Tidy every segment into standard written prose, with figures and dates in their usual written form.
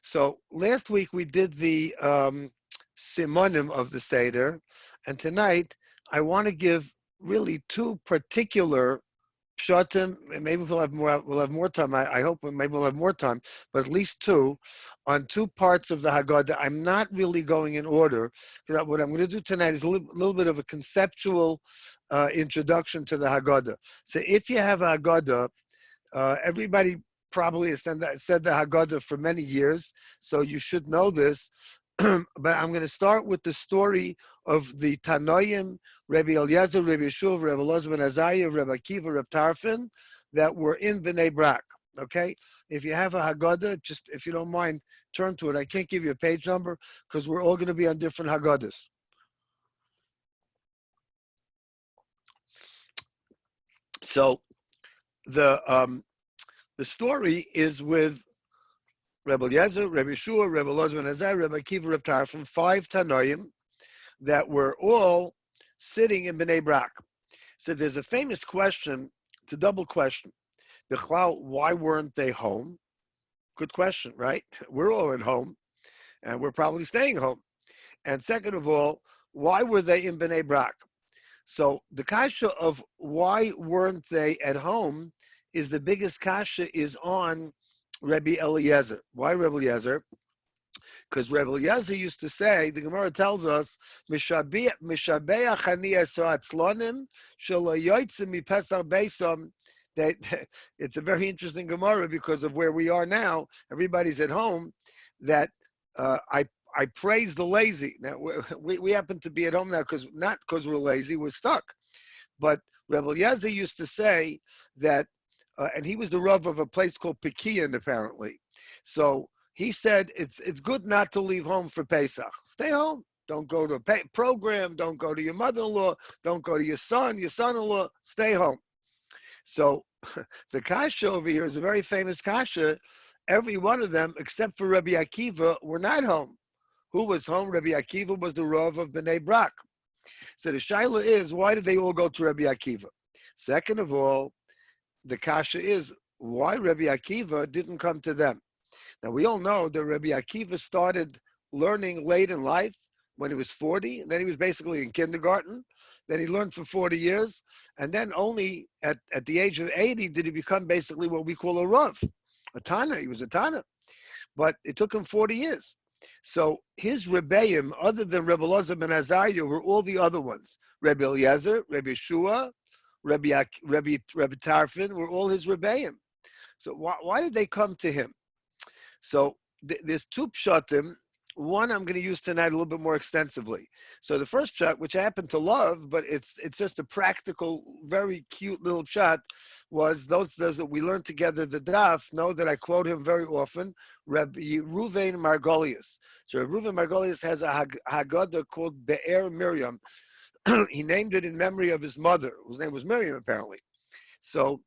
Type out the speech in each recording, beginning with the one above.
So last week we did the simonim of the Seder, and tonight I want to give really two particular pshatim. And maybe we'll have more. We'll have more time. I hope maybe we'll have more time, but at least two on two parts of the Haggadah. I'm not really going in order. What I'm going to do tonight is a little bit of a conceptual introduction to the Haggadah. So if you have a Haggadah, everybody probably has said the Haggadah for many years, so you should know this. But I'm going to start with the story of the Tanoim, Rabbi Eliezer, Rabbi Yeshua, Rabbi Elazar ben Azariah, Rabbi Akiva, Rabbi Tarfon, that were in Bnei Brak. Okay, if you have a Haggadah, just if you don't mind, turn to it. I can't give you a page number because we're all going to be on different Haggadahs. So the story is with Rabbi Eliezer, Rabbi Yeshua, Rabbi Elazar ben Azariah, Rabbi Akiva, Rabbi Tarfon, five Tanoim that were all sitting in Bnei Brak. So there's a famous question, it's a double question. Why weren't they home? Good question, right? We're all at home, and we're probably staying home. And second of all, why were they in Bnei Brak? So the kasha of why weren't they at home is the biggest kasha is on Rabbi Eliezer. Why Rabbi Eliezer? Because Rabbi Eliezer used to say, the Gemara tells us, that it's a very interesting Gemara because of where we are now. Everybody's at home. That I praise the lazy. Now we happen to be at home now not because we're lazy, we're stuck. But Rabbi Eliezer used to say that, and he was the Rav of a place called Pekian, apparently. So he said it's good not to leave home for Pesach. Stay home. Don't go to a program. Don't go to your mother-in-law. Don't go to your son-in-law. Stay home. So the kasha over here is a very famous kasha. Every one of them, except for Rabbi Akiva, were not home. Who was home? Rabbi Akiva was the Rav of Bnei Brak. So the shaila is, why did they all go to Rabbi Akiva? Second of all, the kasha is, why Rabbi Akiva didn't come to them? Now, we all know that Rabbi Akiva started learning late in life when he was 40, and then he was basically in kindergarten. Then he learned for 40 years, and then only at the age of 80 did he become basically what we call a Rav, a Tana. He was a Tana. But it took him 40 years. So his Rebbeim, other than Rabbi Elazar ben Azariah, were all the other ones. Rabbi Eliezer, Rabbi Yeshua, Rabbi Tarfon were all his Rebbeim. So why did they come to him? So there's two pshatim. One I'm going to use tonight a little bit more extensively. So the first pshat, which I happen to love, but it's just a practical, very cute little pshat, was those that we learned together the daf know that I quote him very often, Rabbi Reuven Margolius. So Reuven Margolius has a Haggadah called Be'er Miriam. He named it in memory of his mother, whose name was Miriam apparently. So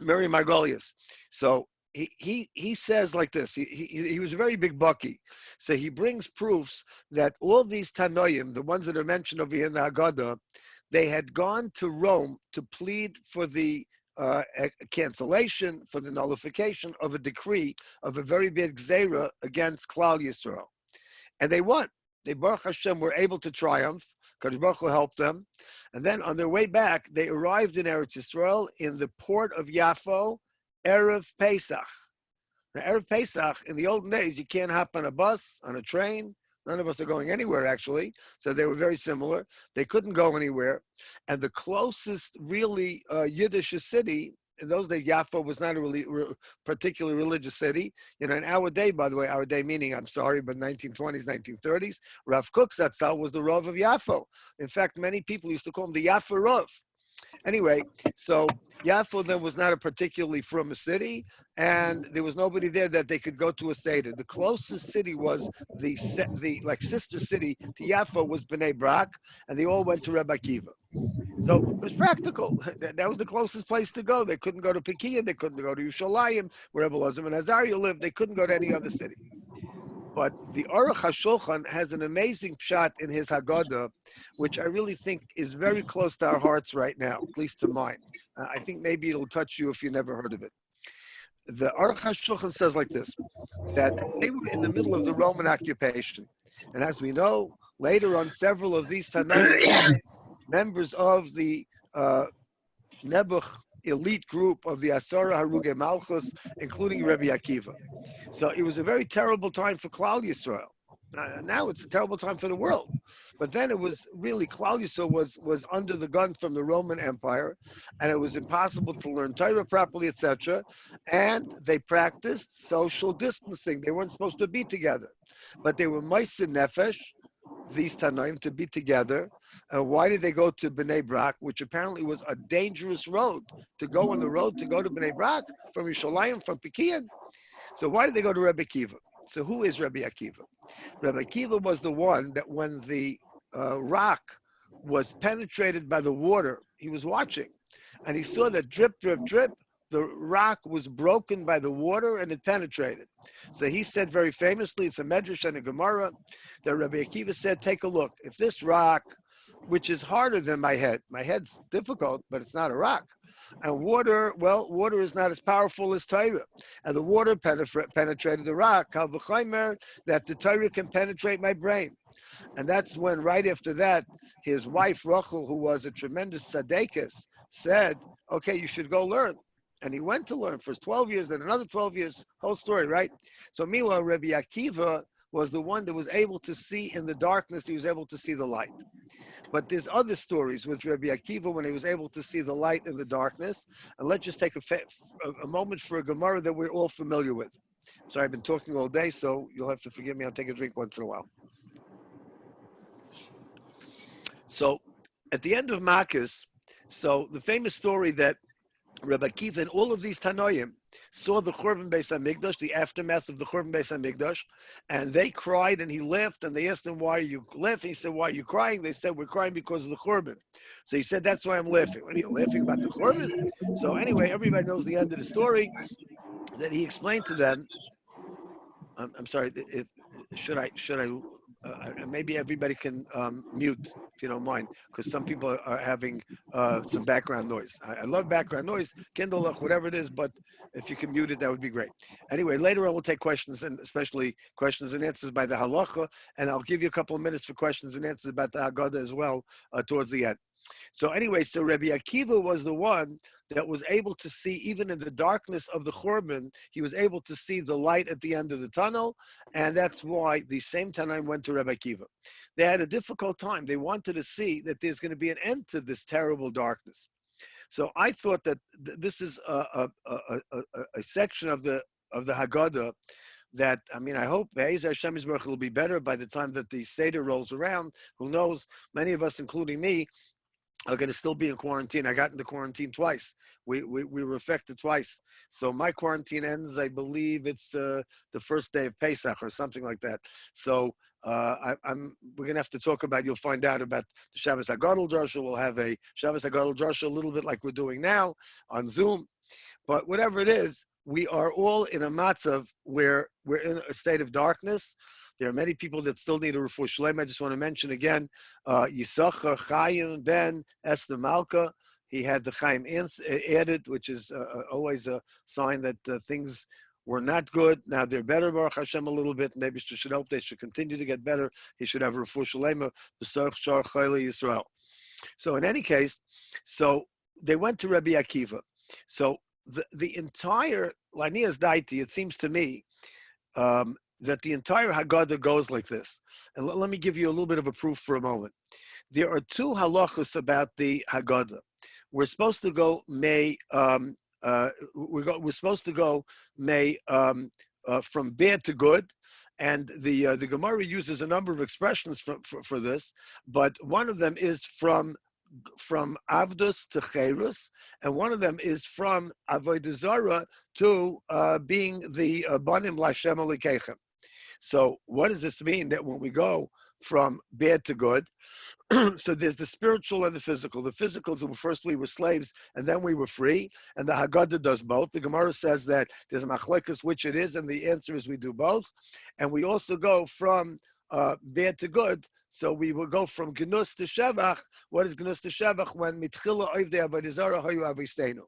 Miriam Margolius. So he says like this. He was a very big bucky, so he brings proofs that all these Tanoim, the ones that are mentioned over here in the Haggadah, they had gone to Rome to plead for the cancellation, for the nullification of a decree of a very big Gzeira against Klal Yisrael, and they won. They, Baruch Hashem, were able to triumph. Kadosh Baruch Hu helped them, and then on their way back, they arrived in Eretz Yisrael in the port of Yafo. Erev Pesach. Now, Erev Pesach, in the olden days, you can't hop on a bus, on a train. None of us are going anywhere, actually. So they were very similar. They couldn't go anywhere. And the closest really Yiddish city, in those days, Yafo was not a really particularly religious city. You know, in our day, by the way, our day meaning, I'm sorry, but 1920s, 1930s, Rav Kook Zatzal was the Rav of Yafo. In fact, many people used to call him the Yafo Rav. Anyway, so Yafo then was not a particularly from a city, and there was nobody there that they could go to a Seder. The closest city was the sister city to Yafo was Bnei Brak, and they all went to Rebbe Akiva. So it was practical. That was the closest place to go. They couldn't go to Pekiah, they couldn't go to Yerushalayim, where Rebbe Elazar ben Azariah lived. They couldn't go to any other city. But the Aruch HaShulchan has an amazing pshat in his Haggadah, which I really think is very close to our hearts right now, at least to mine. I think maybe it'll touch you if you never heard of it. The Aruch HaShulchan says like this, that they were in the middle of the Roman occupation. And as we know, later on, several of these Tanoim became members of the Nebuch elite group of the Asara Haruge Malchus, including Rabbi Akiva. So it was a very terrible time for Klal Yisrael. Now it's a terrible time for the world. But then it was really, Klal Yisrael was under the gun from the Roman Empire, and it was impossible to learn Torah properly, etc. And they practiced social distancing. They weren't supposed to be together. But they were Meiser Nefesh, these Tanaim, to be together. Why did they go to Bnei Brak, which apparently was a dangerous road to go on the road to go to Bnei Brak from Yerushalayim, from Pekian? So why did they go to Rebbe Akiva? So who is Rebbe Akiva? Rebbe Akiva was the one that when the rock was penetrated by the water, he was watching, and he saw that drip, drip, drip, the rock was broken by the water and it penetrated. So he said very famously, it's a Medrash and a Gemara, that Rebbe Akiva said, take a look. If this rock, which is harder than my head's difficult, but it's not a rock. And water, well, water is not as powerful as Torah. And the water penetrated the rock. Kal v'chaimer, that the Torah can penetrate my brain. And that's when, right after that, his wife Rachel, who was a tremendous tzaddikus, said, okay, you should go learn. And he went to learn for 12 years, then another 12 years, whole story, right? So meanwhile, Rabbi Akiva was the one that was able to see in the darkness, he was able to see the light. But there's other stories with Rabbi Akiva when he was able to see the light in the darkness. And let's just take a moment for a Gemara that we're all familiar with. Sorry, I've been talking all day, so you'll have to forgive me. I'll take a drink once in a while. So at the end of Makkas, so the famous story that Rabbi Akiva and all of these Tanoim saw the Churban Beis HaMikdash, the aftermath of the Churban Beis HaMikdash, and they cried and he laughed, and they asked him, why are you laughing? He said, why are you crying? They said, we're crying because of the Churban. So he said, that's why I'm laughing. What are you laughing about the Churban? So anyway, everybody knows the end of the story, that he explained to them. I'm sorry, should I maybe everybody can mute if you don't mind, because some people are having some background noise. I love background noise, Kindle, whatever it is, but if you can mute it, that would be great. Anyway, later on we'll take questions, and especially questions and answers by the halacha, and I'll give you a couple of minutes for questions and answers about the Haggadah as well towards the end. So anyway, so Rabbi Akiva was the one that was able to see, even in the darkness of the Churban, he was able to see the light at the end of the tunnel, and that's why the same Tanaim went to Rabbi Akiva. They had a difficult time. They wanted to see that there's going to be an end to this terrible darkness. So I thought that this is a section of the Haggadah that, I mean, I hope Be'ezer Hashem Yisborach will be better by the time that the Seder rolls around. Who knows? Many of us, including me, are going to still be in quarantine. I got into quarantine twice. We were affected twice. So my quarantine ends, I believe it's the first day of Pesach or something like that. So we're going to have to talk about, you'll find out about the Shabbos HaGadol Drasha. We'll have a Shabbos HaGadol Drasha a little bit like we're doing now on Zoom. But whatever it is, we are all in a matzav where we're in a state of darkness. There are many people that still need a refuah shlema. I just want to mention again, Yisachar Chaim Ben Esther Malka. He had the Chaim added, which is always a sign that things were not good. Now they're better, Baruch Hashem, a little bit. Maybe you should hope they should continue to get better. He should have a refuah shlema, B'sarch Shar Chayla Yisrael. So in any case, so they went to Rabbi Akiva. So the entire Lanias Daiti, it seems to me, that the entire Haggadah goes like this. And let me give you a little bit of a proof for a moment. There are two halachos about the Haggadah. We're supposed to go we're supposed to go from bad to good, and the Gemara uses a number of expressions for this, but one of them is from Avdus to Cherus, and one of them is from Avodah Zarah to being the Banim Lashem Elokeichem. So what does this mean? That when we go from bad to good, so there's the spiritual and the physical. The physical is first we were slaves and then we were free, and the Haggadah does both. The Gemara says that there's a machlekes which it is, and the answer is we do both. And we also go from bad to good. So we will go from Gnus to Shevach. What is Gnus to Shevach? When mitchila oivdei avodah zarah hayu avisteinu.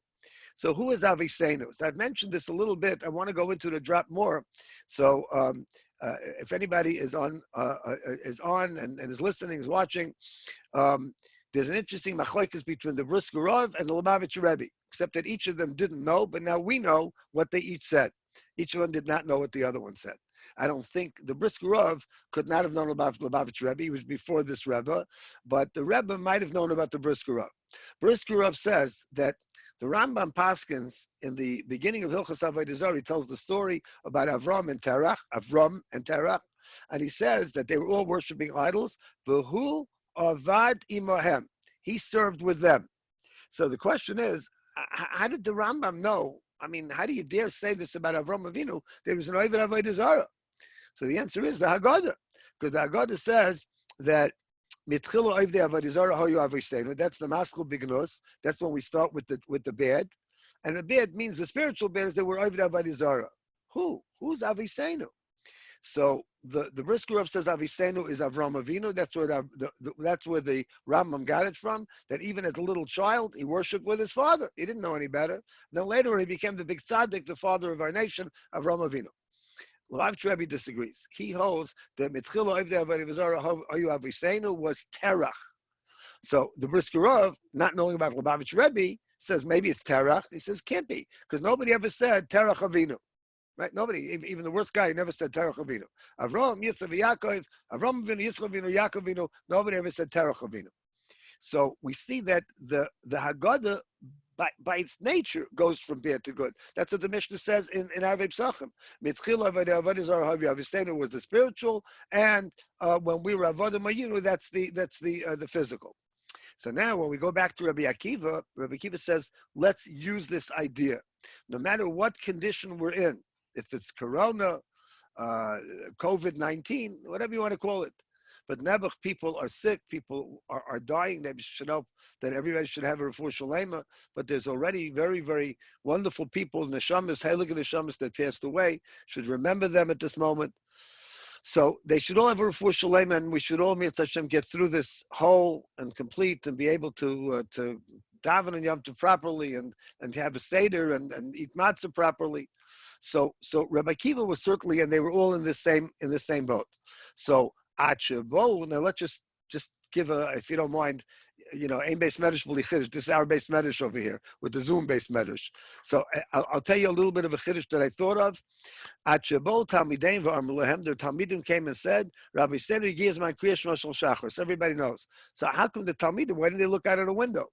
So who is Avicenus? I've mentioned this a little bit. I want to go into it a drop more. So if anybody is on and is listening, is watching, um, there's an interesting machlokes between the Brisker Rav and the Lubavitcher Rebbe, except that each of them didn't know, but now we know what they each said. Each of them did not know what the other one said. I don't think the Brisker Rav could not have known about Lubavitcher Rebbe. He was before this Rebbe, but the Rebbe might have known about the Brisker Rav. Brisker Rav says that the Rambam Paskins in the beginning of Hilchos Avodah Zarah, he tells the story about Avram and Terach, and he says that they were all worshiping idols. V'hu avad imahem. He served with them. So the question is, how did the Rambam know? I mean, how do you dare say this about Avram Avinu? There was an Oved Avodah Zarah. So the answer is the Haggadah, because the Haggadah says that Mitchilu Ovdei Avodah Zarah Hoyu Aviseinu. That's the Maskul Bignus. That's when we start with the bad, and the bad means the spiritual bad is that we're Ovdei Avodah Zarah. Who's Aviseinu? So the Brisker Rav says Aviseinu is Avram Avinu. That's where that's where the Rambam got it from. That even as a little child, he worshipped with his father. He didn't know any better. Then later, when he became the big tzaddik, the father of our nation, Avram Avinu. Lubavitcher Rebbe disagrees. He holds that Mitchilu Ovdei Avodah Zarah Hoyu Aviseinu was Terach. So the Brisker Rav, not knowing about Lubavitcher Rebbe, says maybe it's Terach. He says can't be, because nobody ever said Terach Avinu. Right? Nobody, even the worst guy, never said Terach Avinu. Avram, Yitzchak, Yaakov, Avram Avinu, Yitzchak Avinu, Yaakov Avinu, nobody ever said Terach Avinu. So we see that the Haggadah, by its nature, goes from bad to good. That's what the Mishnah says in Arvei Psachim. Mitchil Avodah Zarah Aviseinu was the spiritual, and when we were Avodah Mayinu, that's the physical. So now when we go back to Rabbi Akiva says, let's use this idea. No matter what condition we're in, if it's Corona, COVID-19, whatever you want to call it. But Nebuch, people are sick, people are dying. They should hope that everybody should have a refuah shalema. But there's already very, very wonderful people, neshamas, heilige neshamas that passed away. Should remember them at this moment. So they should all have a refuah shalema, and we should all, Mitzvah Hashem, get through this whole and complete and be able to daven and Yom Tov properly and have a seder and eat matzah properly. So Rabbi Akiva was certainly, and they were all in the same boat. So now let's just give if you don't mind, aim based medrash b'li chiddush. This is our base medrash over here with the Zoom based medrash. So I'll tell you a little bit of a chiddush that I thought of. At Shebol Talmidim v'amru lehem, the Talmidim came and said, Rabbi said he gives my kriyash shel shachar. So everybody knows. So how come the Talmidim? Why didn't they look out of the window?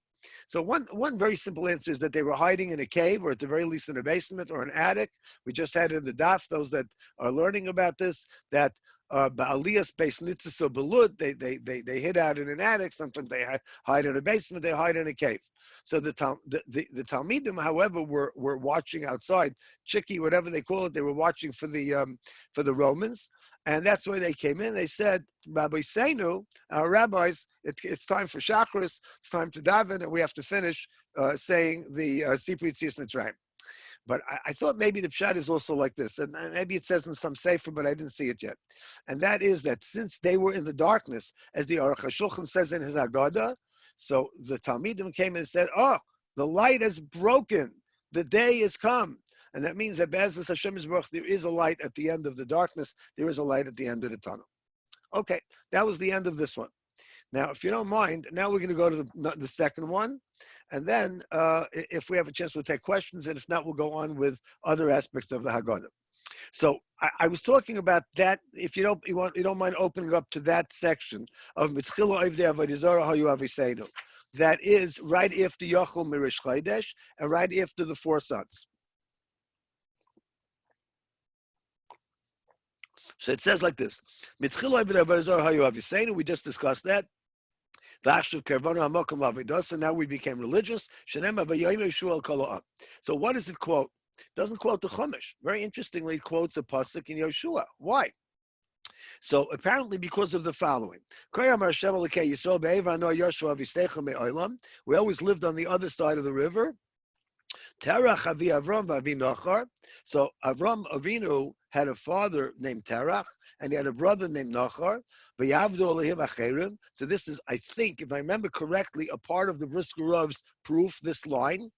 So one very simple answer is that they were hiding in a cave, or at the very least in a basement or an attic. We just had it in the daf. Those that are learning about this, that Ba'aliyas Beis Nitzis or Belud, they hid out in an attic. Sometimes they hide in a basement. They hide in a cave. So the Talmidim, however, were watching outside, Chiki, whatever they call it. They were watching for the Romans, and that's why they came in. They said, Rabbi Seinu, our rabbis, it's time for Shacharis. It's time to daven, and we have to finish saying the Sipur Yetzias Mitzrayim. But I thought maybe the pshat is also like this, and maybe it says in some sefer, but I didn't see it yet. And that is that since they were in the darkness, as the Aruch HaShulchan says in his Haggadah, so the Talmidim came and said, "Oh, the light has broken, the day has come," and that means that Be'ezus Hashem Yisborach, there is a light at the end of the darkness. There is a light at the end of the tunnel. Okay, that was the end of this one. Now, if you don't mind, now we're going to go to the second one. And then, if we have a chance, we'll take questions. And if not, we'll go on with other aspects of the Haggadah. So I was talking about that. If you don't mind opening up to that section of Mitchilu Ovdei Avodah Zarah Hoyu Aviseinu. That is right after Yochel Mirish Chodesh and right after the 4 sons. So it says like this: Mitchilu Ovdei Avodah Zarah Hoyu Aviseinu. We just discussed that. And now we became religious. So what does it quote? It doesn't quote the Chumash. Very interestingly, it quotes a pasuk in Yoshua. Why? So apparently because of the following. We always lived on the other side of the river. Terach avi Avram v'avi Nachor. So Avram Avinu had a father named Terach, and he had a brother named Nachor. V'yavdu Elohim acherim. So this is, I think, if I remember correctly, a part of the Brisker Rav's proof. This line,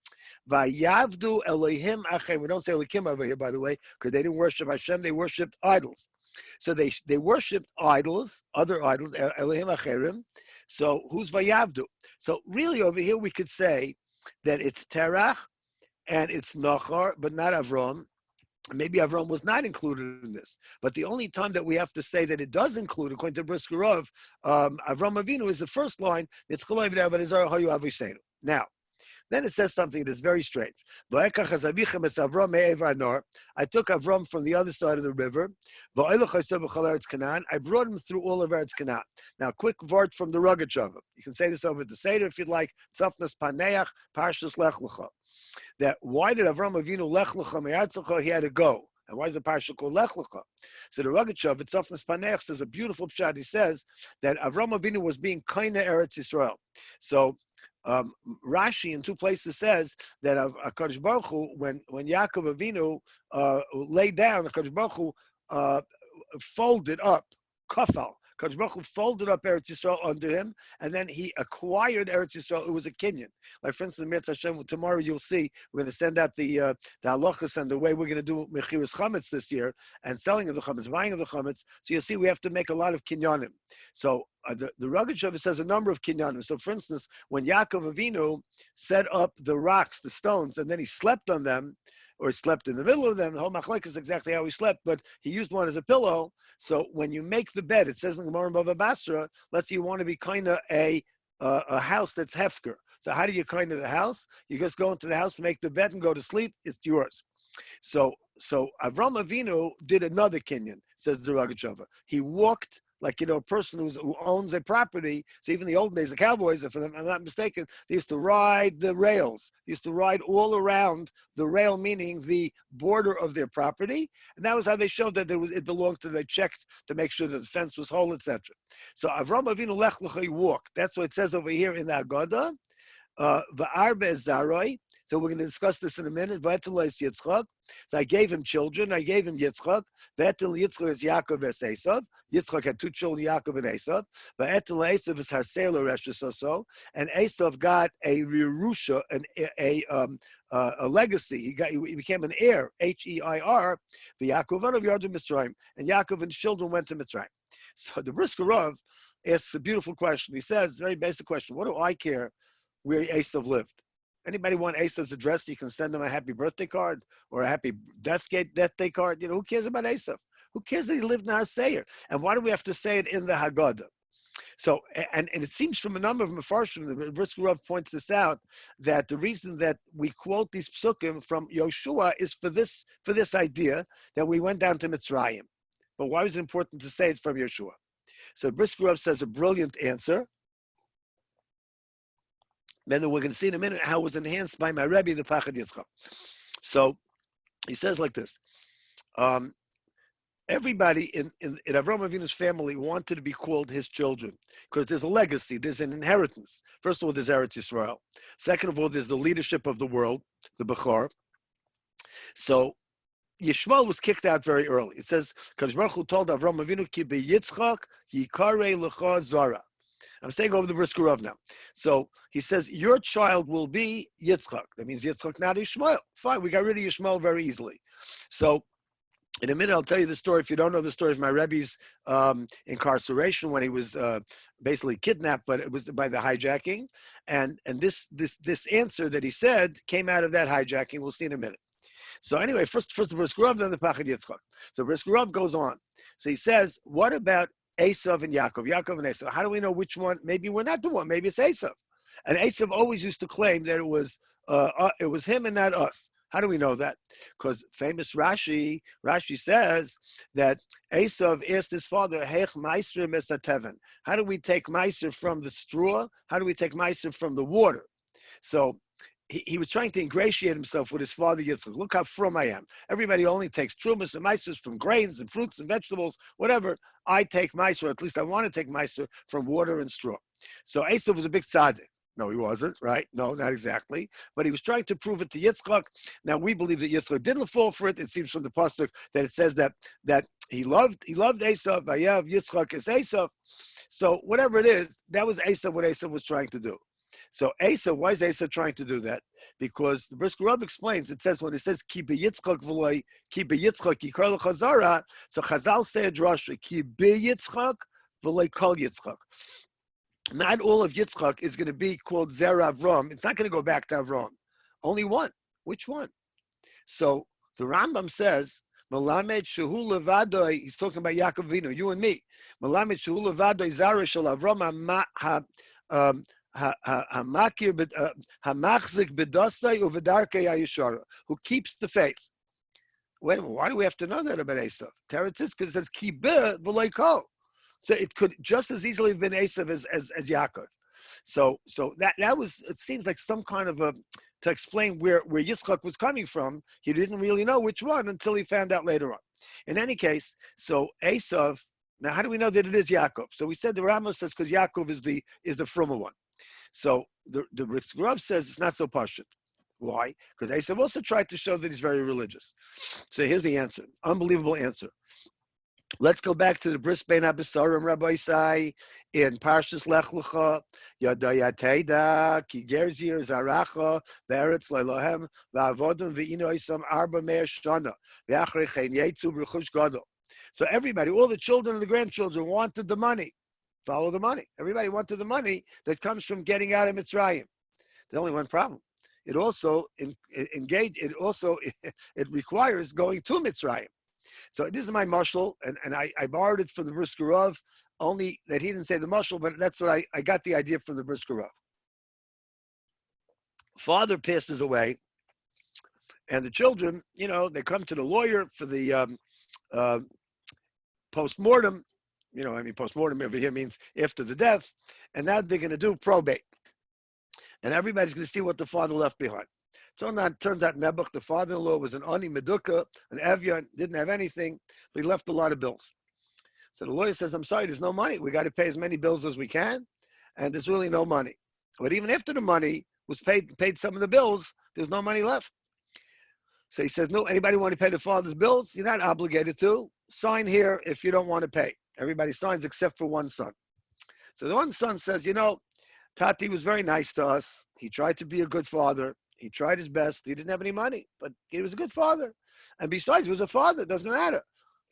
V'yavdu Elohim acherim. We don't say Elohim over here, by the way, because they didn't worship Hashem; they worshipped idols. So they worshipped idols, other idols, Elohim acherim. So who's Vayavdu? So really over here we could say that it's Terach and it's Nachor, but not Avram. Maybe Avram was not included in this. But the only time that we have to say that it does include, according to Brisker Rav, Avram Avinu is the first line. Now, then it says something that's very strange. I took Avram from the other side of the river. I brought him through all of Eretz Canaan. Now, quick word from the Rogatchover. You can say this over the Seder if you'd like. Tzafnas Paneach, Parshas Lech Lecha. That why did Avram Avinu Lech Lecha Me'artzecha? He had to go. And why is the parsha called Lech Lecha? So the Rogatchover, Tzafnas Paneach, says a beautiful pshat. He says that Avram Avinu was being kaina Eretz Yisrael. So Rashi in two places says that HaKadosh Baruch Hu, when Yaakov Avinu lay down, HaKadosh Baruch Hu folded up, kafal. HaKadosh Baruch Hu folded up Eretz Yisrael under him, and then he acquired Eretz Yisrael. It was a kinyan. Like for instance, Mirz Hashem, tomorrow you'll see we're going to send out the halachas and the way we're going to do mechiras chametz this year and selling of the chametz, buying of the chametz. So you'll see we have to make a lot of kinyanim. So the Rogatchover says a number of kinyanim. So for instance, when Yaakov Avinu set up the rocks, the stones, and then he slept on them, or he slept in the middle of them, the whole machlek is exactly how he slept, but he used one as a pillow. So when you make the bed, it says in the Gemara in Bava Basra, let's say you want to be kind of a house that's hefker. So how do you kind of the house? You just go into the house, make the bed, and go to sleep. It's yours. So Avram Avinu did another kinyan, says the Rogatchover. He walked like, a person who owns a property. So even in the old days, the cowboys, if I'm not mistaken, they used to ride the rails. They used to ride all around the rail, meaning the border of their property. And that was how they showed that it belonged to them. They checked to make sure that the fence was whole, etc. So Avram Avinu Lech Lecha, he walked. That's what it says over here in the Haggadah. Va'arbe zaroi. So we're going to discuss this in a minute. So I gave him children. I gave him Yitzchak. Yitzchak is Yaakov es Esav. Yitzchak had two children, Yaakov and Esav. Esav is Harsela Reshusoso. And Esav got a Yerusha, a legacy. He became an heir, H-E-I-R. Yaakov and Yardu Mitzrayim. And Yaakov and his children went to Mitzrayim. So the Brisker Rav asks a beautiful question. He says, very basic question. What do I care where Esav lived? Anybody want Esav's address? You can send him a happy birthday card or a happy death day card. Who cares about Esav? Who cares that he lived in Har Seir? And why do we have to say it in the Haggadah? So, and it seems from a number of Mefarshim, the Brisker Rav points this out, that the reason that we quote these psukim from Yoshua is for this idea that we went down to Mitzrayim. But why was it important to say it from Yoshua? So Brisker Rav says a brilliant answer. Then we're going to see in a minute how it was enhanced by my Rebbe, the Pachad Yitzchak. So he says like this. Everybody in Avram Avinu's family wanted to be called his children because there's a legacy, there's an inheritance. First of all, there's Eretz Yisrael. Second of all, there's the leadership of the world, the Bechor. So Yishmael was kicked out very early. It says, Kadosh Baruch Hu told Avram Avinu, Ki beYitzchak yikare lecha zara. I'm staying over the Brisker Rav now. So he says, your child will be Yitzchak. That means Yitzchak, not Yishmael. Fine, we got rid of Yishmael very easily. So in a minute, I'll tell you the story. If you don't know the story of my Rebbe's incarceration when he was basically kidnapped, but it was by the hijacking. And this answer that he said came out of that hijacking. We'll see in a minute. So anyway, first the Brisker Rav, then the Pachad Yitzchak. So Brisker Rav goes on. So he says, what about Esav and Yaakov and Esav? How do we know which one? Maybe we're not the one. Maybe it's Esav. And Esav always used to claim that it was him and not us. How do we know that? Because famous Rashi says that Esav asked his father, Hech Meiser Mesateven. How do we take Meiser from the straw? How do we take Meiser from the water? So he was trying to ingratiate himself with his father Yitzchak. Look how from I am. Everybody only takes trumas and meisers from grains and fruits and vegetables, whatever. I take meiser, at least I want to take meiser from water and straw. So Esav was a big tzaddik. No, he wasn't, right? No, not exactly. But he was trying to prove it to Yitzchak. Now we believe that Yitzchak didn't fall for it. It seems from the pasuk that it says that he loved Esav. Vayav Yitzchak is Esav. So whatever it is, that was Esav, what Esav was trying to do. So Esav, why is Esav trying to do that? Because the Brisker Rab explains, it says when it says Ki Yitzchak v'loy, Ki Yitzchak Yikar Chazara, so Chazal say a drasha, Ki Yitzchak v'loy Kol Yitzchak. Not all of Yitzchak is going to be called Zera Avram. It's not going to go back to Avram. Only one. Which one? So the Rambam says, Malamed Shehu Levadoi, he's talking about Yaakov Avinu, you and me. Malamed Shehu Levadoi Zara Shel Avram Hamakir Hamachzik Bedastai Uvedarkei Ayishara, who keeps the faith. Wait a minute, why do we have to know that about Esav? Teretz is because it says Kibeh V'loy Kol. So it could just as easily have been Esav as Yaakov. So that was, it seems like some kind of a, to explain where Yitzchak was coming from. He didn't really know which one until he found out later on. In any case, so Esav, now how do we know that it is Yaakov? So we said the Rambam says because Yaakov is the frumah one. So the Brisker Rab says it's not so pashut. Why? Because Esav also tried to show that he's very religious. So here's the answer. Unbelievable answer. Let's go back to the Bris Bein HaBesarim, Rabbi Isai, in Parshas Lech Lecha, Yadayateda, Ki Gerzir Zaracha, Be'eretz Leilohem, Va'avodim Ve'ino Isam Arba Me'er Shana, Ve'achrei Chen Yetzu B'Chush Gadol. So everybody, all the children and the grandchildren wanted the money. Follow the money. Everybody wanted the money that comes from getting out of Mitzrayim. There's only one problem. It also it requires going to Mitzrayim. So this is my mashal, and I borrowed it from the Brisker Rav, only that he didn't say the mashal, but that's what I got the idea from the Brisker Rav. Father passes away, and the children, they come to the lawyer for the post-mortem. Post-mortem over here means after the death, and now they're going to do probate. And everybody's going to see what the father left behind. Turns out Nebuch, the father-in-law, was an Ani Meduka, an Evian, didn't have anything, but he left a lot of bills. So the lawyer says, I'm sorry, there's no money. We got to pay as many bills as we can, and there's really no money. But even after the money was paid some of the bills, there's no money left. So he says, no, anybody want to pay the father's bills? You're not obligated to. Sign here if you don't want to pay. Everybody signs except for one son. So the one son says, Tati was very nice to us. He tried to be a good father. He tried his best. He didn't have any money, but he was a good father. And besides, he was a father. It doesn't matter.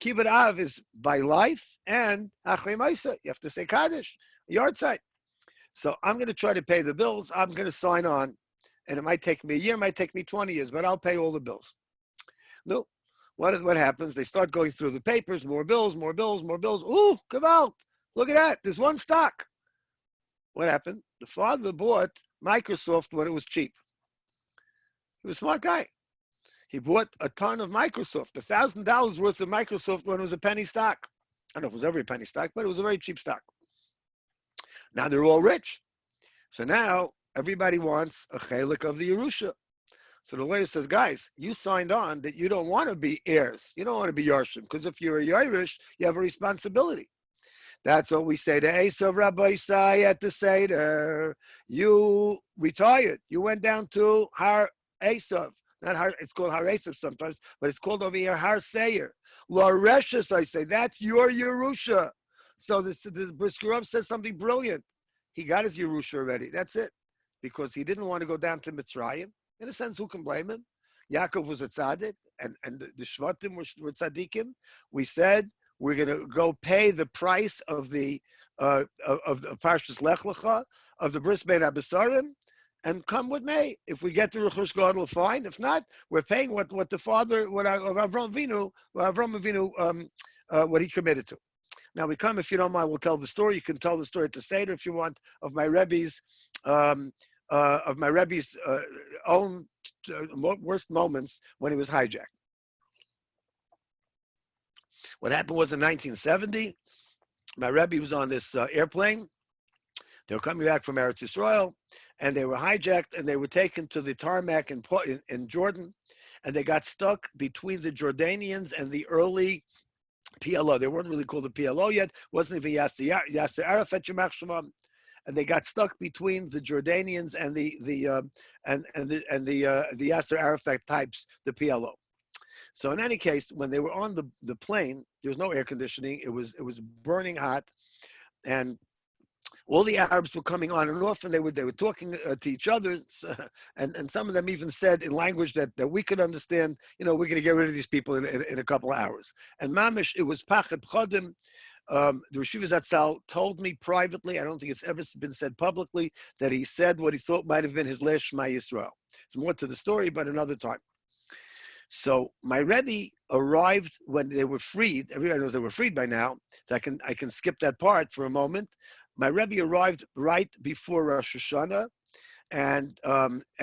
Kibbut Av is by life and Achrei Maisa. You have to say Kaddish, yard site. So I'm going to try to pay the bills. I'm going to sign on. And it might take me a year, it might take me 20 years, but I'll pay all the bills. No. What happens? They start going through the papers, more bills, more bills, more bills. Ooh, Kaval, look at that. There's one stock. What happened? The father bought Microsoft when it was cheap. He was a smart guy. He bought a ton of Microsoft, $1,000 worth of Microsoft when it was a penny stock. I don't know if it was every penny stock, but it was a very cheap stock. Now they're all rich. So now everybody wants a chelik of the Yerusha. So the lawyer says, guys, you signed on that you don't want to be heirs. You don't want to be Yarshim, because if you're a Yerush, you have a responsibility. That's what we say to Esav, Rabbi Isai at the Seder. You retired. You went down to Har Esav. Not Har, it's called Har Esav sometimes, but it's called over here Har Seir. La Reshus, I say, that's your Yerusha. So the Brisker Rab says something brilliant. He got his Yerusha already. That's it. Because he didn't want to go down to Mitzrayim. In a sense, who can blame him? Yaakov was a tzaddik, and the Shvatim were tzaddikim. We said, we're going to go pay the price of the Parshas Lech Lecha, of the Bris Bein HaBesarim, and come with me. If we get the Rechush Gadol, fine. If not, we're paying what the father, what Avram Avinu, what he committed to. Now we come, if you don't mind, we'll tell the story. You can tell the story at the Seder if you want, of my Rebbe's own worst moments when he was hijacked. What happened was in 1970, my Rebbe was on this airplane. They were coming back from Eretz Yisrael, and they were hijacked, and they were taken to the tarmac in Jordan, and they got stuck between the Jordanians and the early PLO. They weren't really called the PLO yet. It wasn't even Yasser Arafat, Yamach Shema. and they got stuck between the Jordanians and the Yasser Arafat types, the PLO. So in any case, when they were on the plane, there was no air conditioning. It was burning hot, and all the Arabs were coming on and off, and they were talking to each other, and some of them even said in language that we could understand. We're going to get rid of these people in a couple of hours. And mamish, it was pachet chodim. The Rosh Yeshiva Zatzal told me privately, I don't think it's ever been said publicly, that he said what he thought might have been his last Shema Yisrael. It's more to the story, but another time. So my Rebbe arrived when they were freed. Everybody knows they were freed by now, so I can skip that part for a moment. My Rebbe arrived right before Rosh Hashanah, and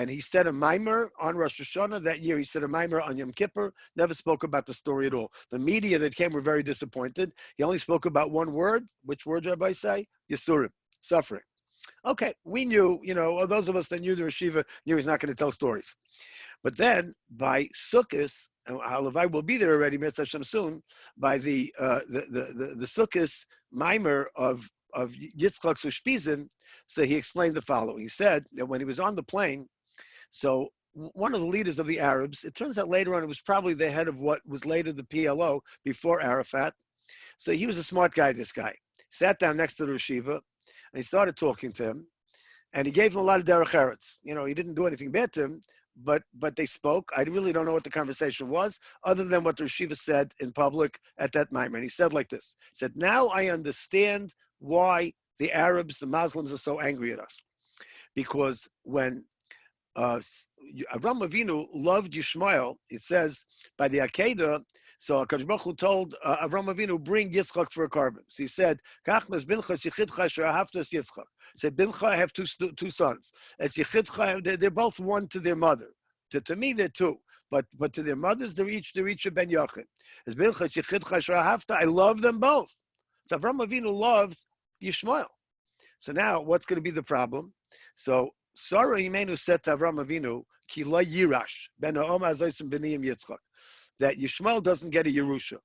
he said a mimer on Rosh Hashanah that year. He said a mimer on Yom Kippur. Never spoke about the story at all. The media that came were very disappointed. He only spoke about one word. Which word, Rabbi say? Yisurim, suffering. Okay, we knew, those of us that knew the Rosh Yeshiva knew he's not going to tell stories. But then by Sukkot, and Halavai will be there already, Mitzvah Hashem soon, by the Sukkot mimer of Yitzchak Sushpizin, so he explained the following. He said that when he was on the plane, so one of the leaders of the Arabs, it turns out later on it was probably the head of what was later the PLO before Arafat. So he was a smart guy, this guy. Sat down next to the Rosh Yeshiva, and he started talking to him, and he gave him a lot of derech eretz. He didn't do anything bad to him, but they spoke. I really don't know what the conversation was, other than what the Rosh Yeshiva said in public at that moment. And he said like this. He said, now I understand why the Arabs, the Muslims are so angry at us. Because when Avram Avinu loved Yishmael, it says by the Akedah, so HaKadosh Baruch Hu told Avram Avinu, bring Yitzchak for a carbon. So he said, Kachmas bincha yichidcha she'ahavtas Yitzchak. Said, bincha, I have two sons. As yichidcha, they're both one to their mother. To me, they're two. But to their mothers, they're each a ben yachid. As bincha yichidcha she'ahavta, I love them both. So Avram Avinu loved Yishmael. So now, what's going to be the problem? So Sarah Imenu said to Avram Avinu, Ki lo yirash ben ha'om azoysim b'niyim Yitzchak, that Yishmael doesn't get a Yerusha.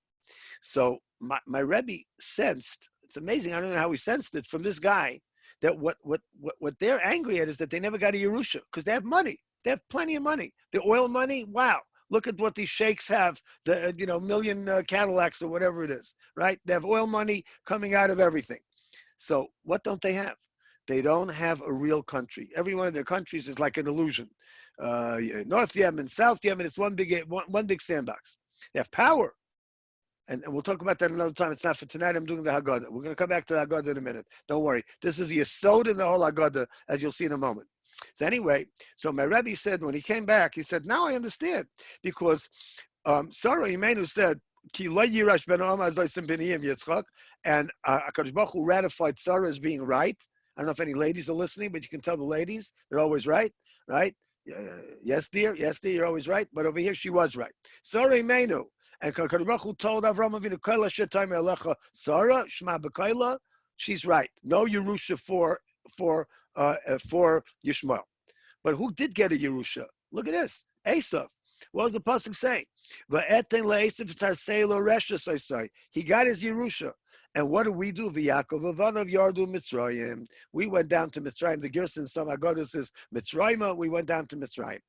So my Rebbe sensed, it's amazing, I don't know how he sensed it from this guy, that what they're angry at is that they never got a Yerusha, because they have money. They have plenty of money. The oil money, wow. Look at what these sheikhs have, the million Cadillacs or whatever it is, right? They have oil money coming out of everything. So what don't they have? They don't have a real country. Every one of their countries is like an illusion. North Yemen, South Yemen, it's one big sandbox. They have power. And we'll talk about that another time. It's not for tonight. I'm doing the Haggadah. We're going to come back to the Haggadah in a minute. Don't worry. This is the Yesod in the whole Haggadah, as you'll see in a moment. So anyway, so my Rebbe said, when he came back, he said, now I understand. Because Sarah Imenu said, Ki lo yirash ben ha'om azoysim b'niyim Yitzchak, and HaKadosh Baruch Hu ratified Sarah as being right. I don't know if any ladies are listening, but you can tell the ladies, they're always right? Yes, dear, you're always right. But over here, she was right. Sarah Imenu, and HaKadosh Baruch Hu told Avram Avinu, Kol asher taimei alecha Sarah, Shema b'Kaila, she's right. No Yerusha for Yishmael. But who did get a Yerusha? Look at this. Esav. What was the pasuk saying? He got his Yerusha. And what do? V'Yaakov Avanav Yardu Mitzrayim. We went down to Mitzrayim. The Gerson some Haggadah says Mitzrayim. We went down to Mitzrayim.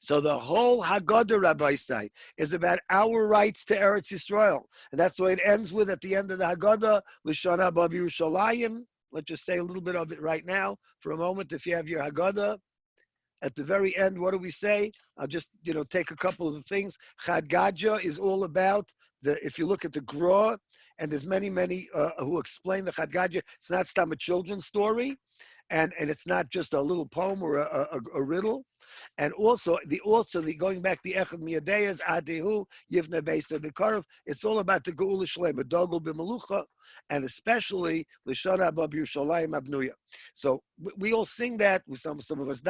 So the whole Haggadah, Rabbi Say, is about our rights to Eretz Yisrael. And that's what it ends with at the end of the Haggadah, L'shana B'Av Yerushalayim. Let's just say a little bit of it right now for a moment if you have your Haggadah. At the very end, what do we say? I'll just, take a couple of the things. Chad Gadya is all about if you look at the Gra, and there's many who explain the Chad Gadya, it's not some a children's story, and it's not just a little poem or a riddle. And also the going back the Echad Miyadeyas Adehu Yivna Beisa V'Karov. It's all about the Geula Shlema Dogel B'Melucha, and especially L'Shana B'Av Yerushalayim Abnuya. So we all sing that. Some of us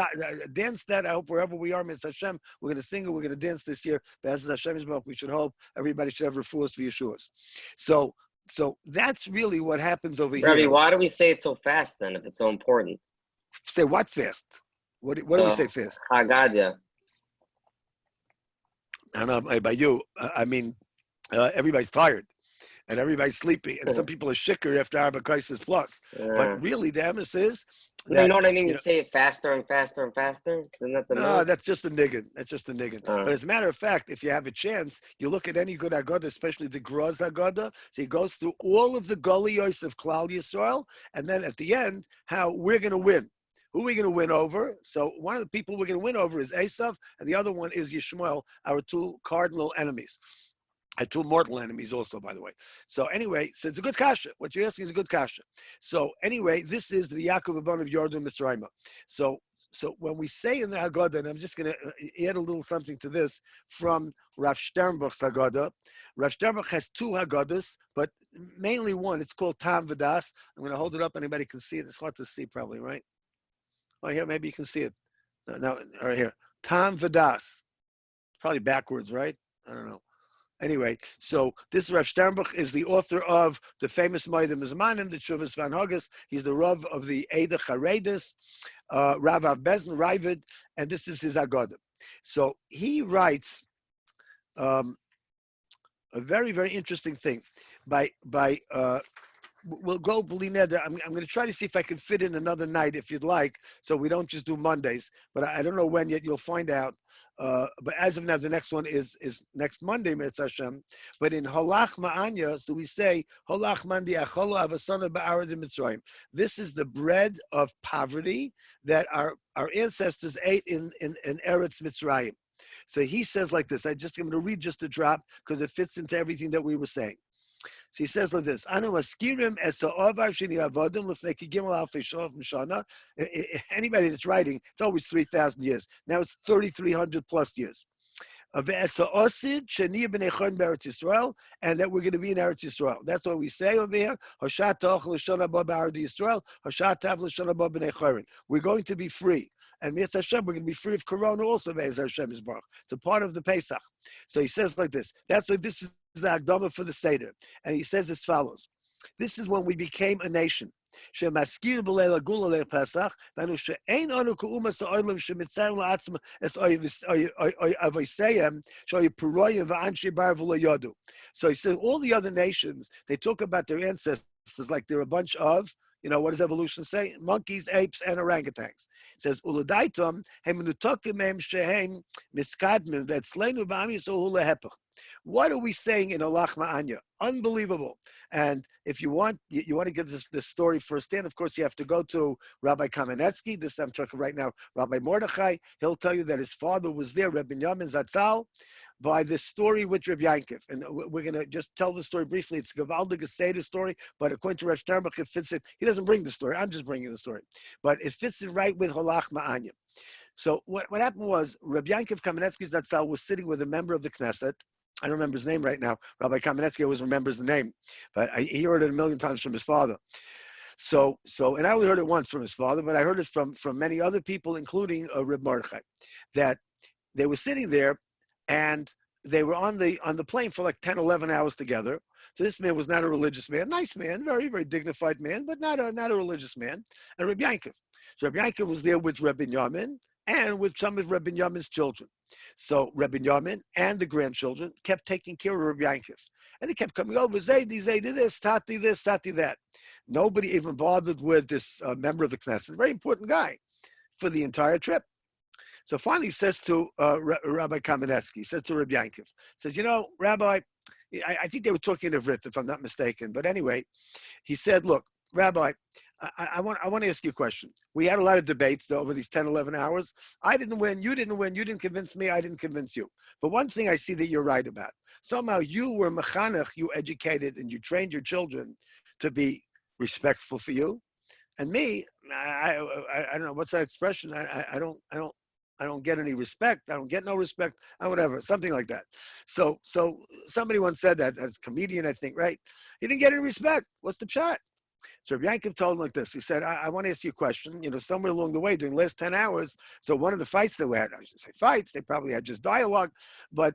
dance that. I hope wherever we are, Mitzvah Hashem, we're going to sing it. We're going to dance this year. Be'ez Hashem Yisrael. We should hope everybody should have refuahs for Yeshuas. So that's really what happens over here. Rabbi, why do we say it so fast then if it's so important? Say what fast? What do we say fast? Haggadah. I don't know by you. I mean, everybody's tired. and everybody's sleepy, and some people are shikker after Arba Kaisis plus. But Uh, really, the emes is you that, know what I mean? you You know, say it faster and faster and faster. Isn't that the no, note? that's just a niggin. That's just a niggin. Uh, But as a matter of fact, if you have a chance, you look at any good Agada, especially the Groz Agada. So he goes through all of the Goliyos of Klal Yisrael, and then at the end, how we're going to win. Who are we going to win over? So one of the people we're going to win over is Esav, and the other one is Yishmael, our two cardinal enemies. Two mortal enemies also, by the way. So anyway, so it's a good kasha. What you're asking is a good kasha. So anyway, this is the Yaakov Abban of Yordan Mitzrayim. So when we say in the Haggadah, and I'm just going to add a little something to this from Rav Sternbuch's Haggadah. Rav Sternbuch has two Haggadahs, but mainly one. It's called Tam Vadas. I'm going to hold it up. Anybody can see it. It's hard to see probably, right? Oh, here, maybe you can see it. No, right here. Tam Vadas. Probably backwards, right? I don't know. Anyway, so this Rav Sternbuch is the author of the famous Moedim Zmanim, the Tshuvas Van Hogus. He's the Rav of the Eda Charedis, Rav Avbezn, Ravid, and this is his Agoda. So he writes a very, very interesting thing by we'll go B'li I'm going to try to see if I can fit in another night if you'd like, so we don't just do Mondays. But I don't know when yet. You'll find out. But as of now, the next one is next Monday, Mitzvah Hashem. But in Holach Ma'anya, so we say Holach Mandi Acholo Avasana Ba'arad Mitzrayim. This is the bread of poverty that our ancestors ate in Eretz Mitzrayim. So he says like this. I'm going to read just a drop because it fits into everything that we were saying. So he says like this: Anu maskirim es ha'ovar sheni avodim lefnei kigimel alfei shana. Anybody that's writing, it's always 3,000 years. Now it's 3,300 plus years. And that we're going to be in Eretz Yisrael. That's what we say over here. We're going to be free. And Mitzvah Hashem, we're going to be free of Corona also, Be'ez Hashem is Baruch. It's a part of the Pesach. So he says like this. That's what this is the Akdama for the Seder. And he says as follows. This is when we became a nation. שמזכיר בליל הגאולה לפסח, ואנו שאין אנו כאומות העולם שמצרים לעצמם את אבותיהם, שהיו פרועים ואנשי בר ולא ידעו. So he said all the other nations, they talk about their ancestors like they're a bunch of, you know, what does evolution say? Monkeys, apes, and orangutans. It says, Uludaitum, hem nutokim hem shehem miskadmin, vetzlenu ba'am yisrael lehepach. What are we saying in Olach Ma'anya? Unbelievable. And if you want to get this story firsthand, of course, you have to go to Rabbi Kamenetsky. This I'm talking right now, Rabbi Mordechai. He'll tell you that his father was there, Rabbi Binyamin Zatzal, by this story with Rabbi Yankiv. And we're going to just tell the story briefly. It's a Gavaldig Seder story, but according to Rav Sternbuch, it fits in. He doesn't bring the story. I'm just bringing the story. But it fits in right with Olach Ma'anya. So what happened was, Rabbi Yankiv Kamenetsky Zatzal was sitting with a member of the Knesset. I don't remember his name right now. Rabbi Kamenetsky always remembers the name, but he heard it a million times from his father. So, and I only heard it once from his father, but I heard it from many other people, including Reb Mordechai, that they were sitting there and they were on the plane for like 10, 11 hours together. So this man was not a religious man, nice man, very, very dignified man, but not a religious man. And Reb Yankiv. So Reb Yankiv was there with Reb Binyamin and with some of Reb Binyamin's children. So Reb Binyamin and the grandchildren kept taking care of Reb Yankiv. And they kept coming over, Zaidi this, Tati this, Tati that. Nobody even bothered with this member of the Knesset, a very important guy for the entire trip. So finally he says to Rabbi Kamenetsky, he says to Reb Yankiv, says, you know, Rabbi, I think they were talking to Vrit, if I'm not mistaken. But anyway, he said, look, Rabbi, I want to ask you a question. We had a lot of debates over these 10, 11 hours. I didn't win. You didn't win. You didn't convince me. I didn't convince you. But one thing I see that you're right about. Somehow you were mechanech, you educated and you trained your children to be respectful for you. And me, I don't know, what's that expression? I don't get any respect. I don't get no respect. Whatever, something like that. So somebody once said that, as a comedian, I think, right? He didn't get any respect. What's the shot? So Rabbi Yankiv told him like this. He said, I want to ask you a question. You know, somewhere along the way during the last 10 hours, so one of the fights that we had, I should say fights, they probably had just dialogue, but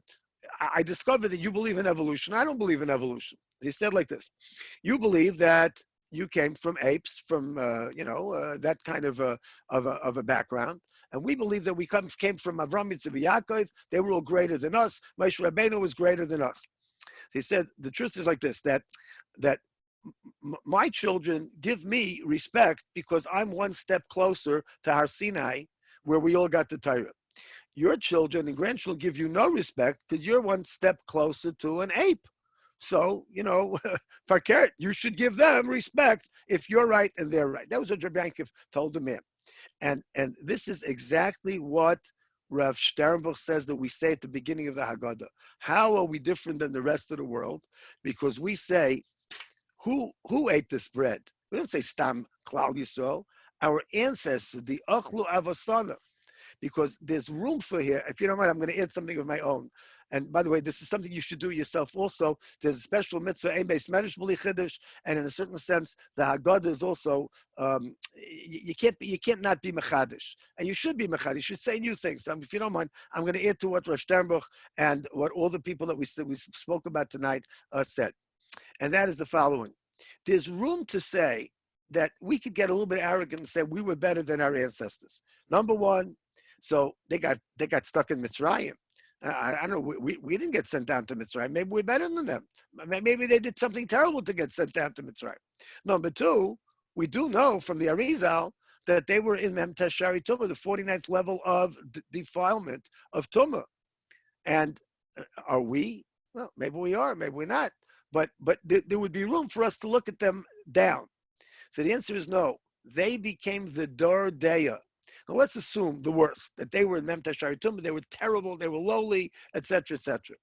I discovered that you believe in evolution. I don't believe in evolution. He said like this. You believe that you came from apes, from, that kind of a background. And we believe that we came from Avram, Yitzchak, Yaakov. They were all greater than us. Moshe Rabbeinu was greater than us. he said the truth is like this: that my children give me respect because I'm one step closer to Har Sinai, where we all got the Torah. Your children and grandchildren give you no respect because you're one step closer to an ape. So, Parkert, you should give them respect if you're right and they're right. That was what Rabbi Yankov told the man. And this is exactly what Rav Sternbuch says that we say at the beginning of the Haggadah. How are we different than the rest of the world? Because we say, who ate this bread? We don't say Stam Klal Yisrael. Our ancestors, the Achlu Avasana, because there's room for here. If you don't mind, I'm going to add something of my own. And by the way, this is something you should do yourself also. There's a special mitzvah, Ein Beis Medrash B'li Chiddush, and in a certain sense, the Haggadah is also, you can't not be Mechadish. And you should be Mechadish. You should say new things. If you don't mind, I'm going to add to what Rosh Sternbuch and what all the people that we spoke about tonight said. And that is the following. There's room to say that we could get a little bit arrogant and say we were better than our ancestors. Number one, so they got stuck in Mitzrayim. I don't know. We didn't get sent down to Mitzrayim. Maybe we're better than them. Maybe they did something terrible to get sent down to Mitzrayim. Number two, we do know from the Arizal that they were in Mem Teshari Tumah, the 49th level of defilement of Tumah. And are we? Well, maybe we are. Maybe we're not. But there would be room for us to look at them down. So the answer is no. They became the Dor Deya. Now let's assume the worst, that they were in Mem Teshari Tumah, they were terrible, they were lowly, etc., etc.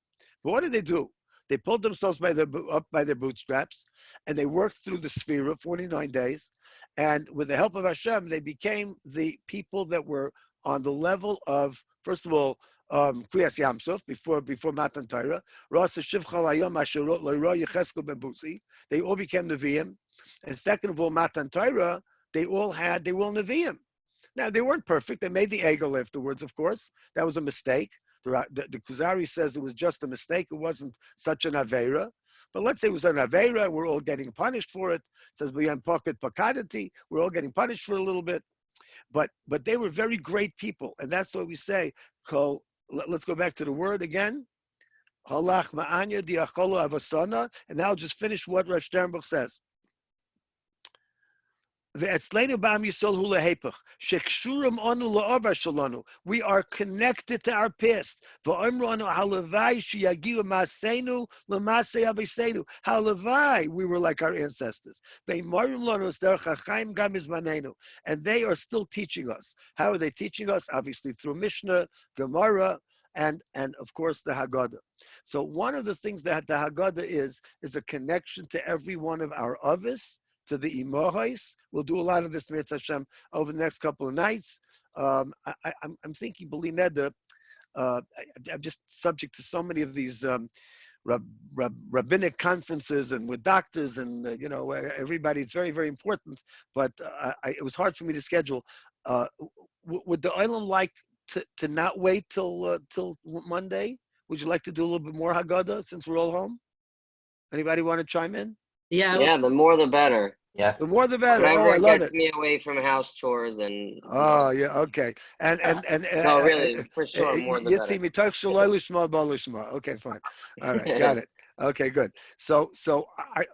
But what did they do? They pulled themselves up by their bootstraps, and they worked through the Sphira 49 days, and with the help of Hashem, they became the people that were on the level of, first of all, Kriyas Yamsuf, before Matan Torah, Rasa Shivchal Hayom Asherot Loira Yecheskel Ben Buzi. They all became Nevi'im, and second of all, Matan Torah, they were all Nevi'im. Now, they weren't perfect. They made the Egel afterwards, of course. That was a mistake. The Kuzari says it was just a mistake. It wasn't such an Aveira. But let's say it was an Aveira, and we're all getting punished for it. It says, B'yan pocket pakadati. We're all getting punished for it a little bit. But they were very great people. And that's what we say. Let's go back to the word again. Halach ma'anya diacholo avasana. And now I'll just finish what Rosh Sternbuch says. We are connected to our past. Halavai, we were like our ancestors. And they are still teaching us. How are they teaching us? Obviously through Mishnah, Gemara, and of course the Haggadah. So one of the things that the Haggadah is a connection to every one of our Avis, to the Imohais. We'll do a lot of this Mitzvah Hashem over the next couple of nights. I'm thinking, Belineda, I'm just subject to so many of these rabbinic conferences and with doctors and everybody. It's very, very important, but it was hard for me to schedule. Would the Olam like to not wait till Monday? Would you like to do a little bit more Haggadah since we're all home? Anybody want to chime in? Yeah, the more the better. Yes. The more the better. Whatever I love gets it. me away from house chores and. Oh yeah, okay. And No, really, for sure, more the better. Okay, fine. All right, got it. Okay, good. So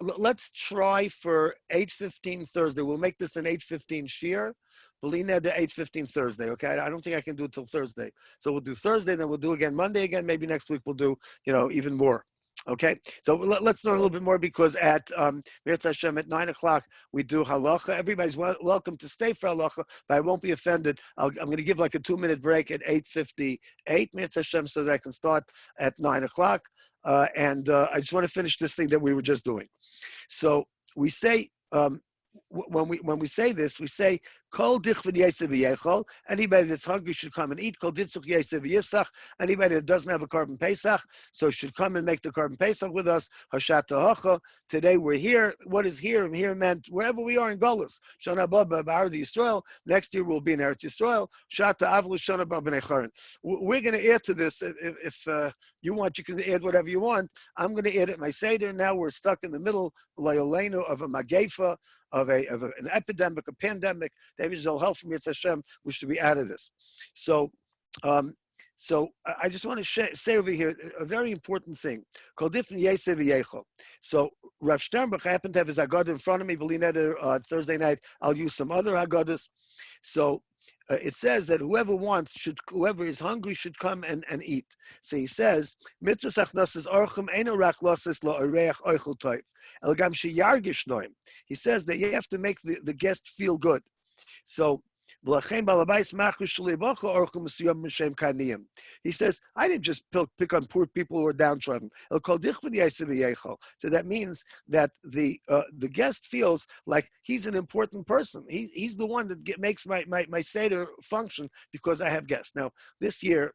let's try for 8:15 Thursday. We'll make this an 8:15 shear. Belina the 8:15 Thursday. Okay, I don't think I can do it till Thursday. So we'll do Thursday, then we'll do again Monday again. Maybe next week we'll do even more. Okay, so let's learn a little bit more because at Mirz Hashem at 9 o'clock we do halacha. Everybody's welcome to stay for halacha, but I won't be offended. I'm going to give like a 2-minute break at 8:58 Mirz Hashem so that I can start at 9 o'clock. And I just want to finish this thing that we were just doing. So we say. When we say this, we say Kol dichvin yesev v'yechol. Anybody that's hungry should come and eat. Kol ditzuk yesev v'yifsach. Anybody that doesn't have a carbon pesach, so should come and make the carbon pesach with us. Hashat hacha. Today we're here. What is here? Here meant wherever we are in Golus. Shana Baba B'Arad Yisrael. Next year we'll be in Eretz Yisrael. Shata Avlu Shana Baba B'nei Charan. We're going to add to this. If you want, you can add whatever you want. I'm going to add it my seder. Now we're stuck in the middle of a magefa. Of an epidemic, a pandemic, that is all help from Yitzhak Hashem, we should be out of this. So So I just want to say over here a very important thing. Called different Yesev Yecho. So Rav Sternbach happened to have his Haggadah in front of me. Thursday night I'll use some other Haggadahs. So it says that whoever is hungry should come and eat. So he says, Mitzvah Sachnas Orchim Eino Rak Losses Lo Oreach Oichel Toiv El Gam Sheyargish Noim. He says that you have to make the guest feel good. So he says, I didn't just pick on poor people who are downtrodden. So that means that the guest feels like he's an important person. He's the one that makes my Seder function because I have guests. Now, this year,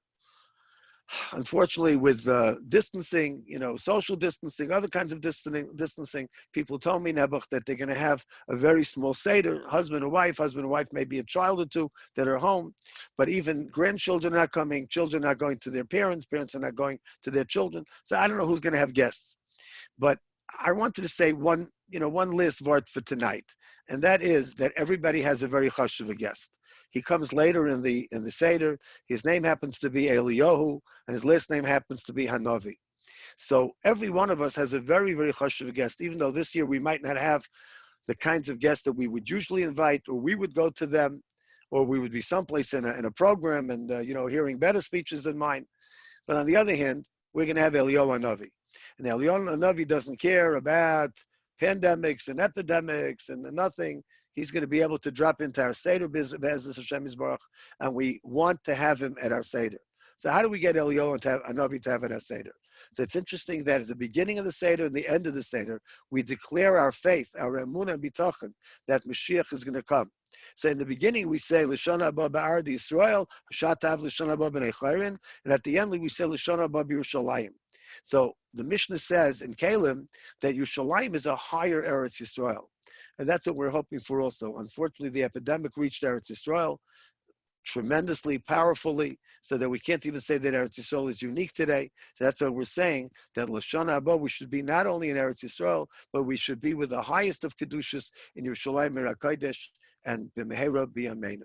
unfortunately, with distancing, social distancing, other kinds of distancing, people told me, Nebuch, that they're going to have a very small Seder, husband and wife, maybe a child or two that are home, but even grandchildren are not coming, children are not going to their parents are not going to their children. So I don't know who's going to have guests. But I wanted to say one last word for tonight, and that is that everybody has a very chashuv guest. He comes later in the Seder. His name happens to be Eliyahu, and his last name happens to be Hanavi. So every one of us has a very, very chashuv guest, even though this year we might not have the kinds of guests that we would usually invite, or we would go to them, or we would be someplace in a program and hearing better speeches than mine. But on the other hand, we're going to have Eliyahu Hanavi. And Eliyahu Hanavi doesn't care about pandemics and epidemics and nothing. He's going to be able to drop into our Seder business, Hashem Yisbarach, and we want to have him at our Seder. So how do we get Eliyahu Hanavi to have at our Seder? So it's interesting that at the beginning of the Seder and the end of the Seder, we declare our faith, our emunah and bitachon, that Mashiach is going to come. So in the beginning we say Lashon Haba Ba'ard Yisrael, Shatav Lashon Haba B'nei Chayrin, and at the end we say Lashon Haba B'Yerushalayim. So the Mishnah says in Kalim that Yerushalayim is a higher Eretz Yisrael. And that's what we're hoping for also. Unfortunately, the epidemic reached Eretz Yisrael tremendously, powerfully, so that we can't even say that Eretz Yisrael is unique today. So that's what we're saying, that Lashon Haba, we should be not only in Eretz Yisrael, but we should be with the highest of Kedushas in Yerushalayim Mir HaKodesh and B'Mehera B'Yameinu.